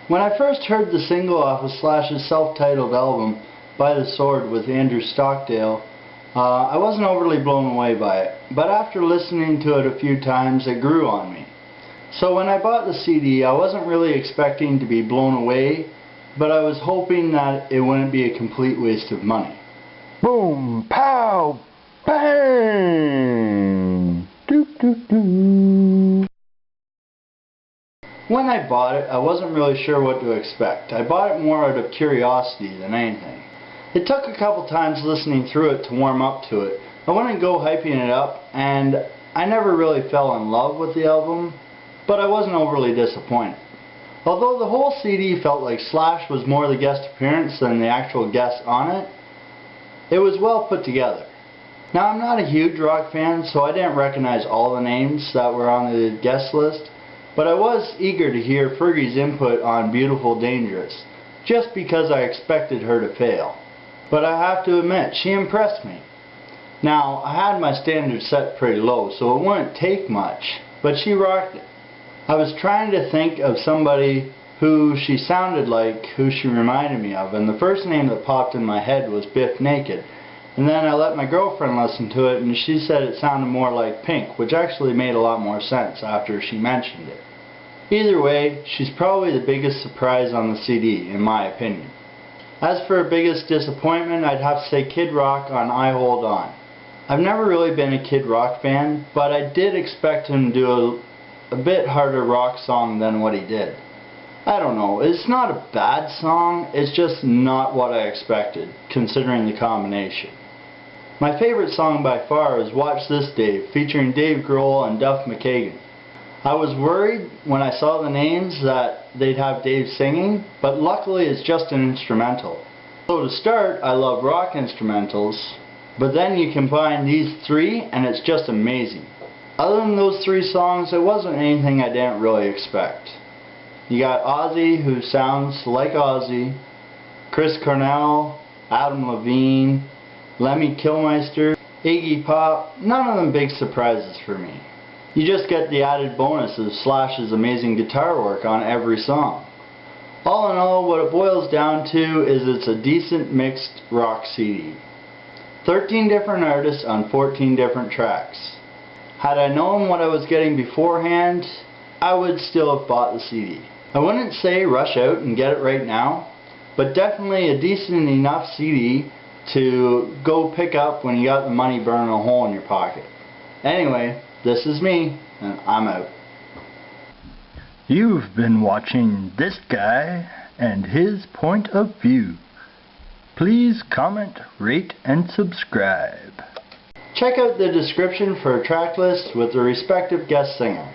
When I first heard the single off of Slash's self-titled album, By the Sword with Andrew Stockdale, I wasn't overly blown away by it, but after listening to it a few times it grew on me. So when I bought the CD I wasn't really expecting to be blown away, but I was hoping that it wouldn't be a complete waste of money. Boom, pow, bang! Doo, doo, doo. When I bought it, I wasn't really sure what to expect. I bought it more out of curiosity than anything. It took a couple times listening through it to warm up to it. I wouldn't go hyping it up, and I never really fell in love with the album, but I wasn't overly disappointed. Although the whole CD felt like Slash was more the guest appearance than the actual guest on it, it was well put together. Now I'm not a huge rock fan, so I didn't recognize all the names that were on the guest list, but I was eager to hear Fergie's input on Beautiful Dangerous, just because I expected her to fail. But I have to admit, she impressed me. Now, I had my standards set pretty low, so it wouldn't take much, but she rocked it. I was trying to think of somebody who she sounded like, who she reminded me of, and the first name that popped in my head was Biff Naked. And then I let my girlfriend listen to it, and she said it sounded more like Pink, which actually made a lot more sense after she mentioned it. Either way, she's probably the biggest surprise on the CD, in my opinion. As for biggest disappointment, I'd have to say Kid Rock on I Hold On. I've never really been a Kid Rock fan, but I did expect him to do a bit harder rock song than what he did. I don't know, it's not a bad song, it's just not what I expected, considering the combination. My favorite song by far is Watch This Dave, featuring Dave Grohl and Duff McKagan. I was worried when I saw the names that they'd have Dave singing, but luckily it's just an instrumental. So to start, I love rock instrumentals, but then you combine these three and it's just amazing. Other than those three songs, it wasn't anything I didn't really expect. You got Ozzy, who sounds like Ozzy, Chris Cornell, Adam Levine, Lemmy Kilmeister, Iggy Pop, none of them big surprises for me. You just get the added bonus of Slash's amazing guitar work on every song. All in all, what it boils down to is it's a decent mixed rock CD. 13 different artists on 14 different tracks. Had I known what I was getting beforehand, I would still have bought the CD. I wouldn't say rush out and get it right now, but definitely a decent enough CD to go pick up when you got the money burning a hole in your pocket. Anyway, this is me, and I'm out. You've been watching this guy and his point of view. Please comment, rate, and subscribe. Check out the description for a track list with the respective guest singer.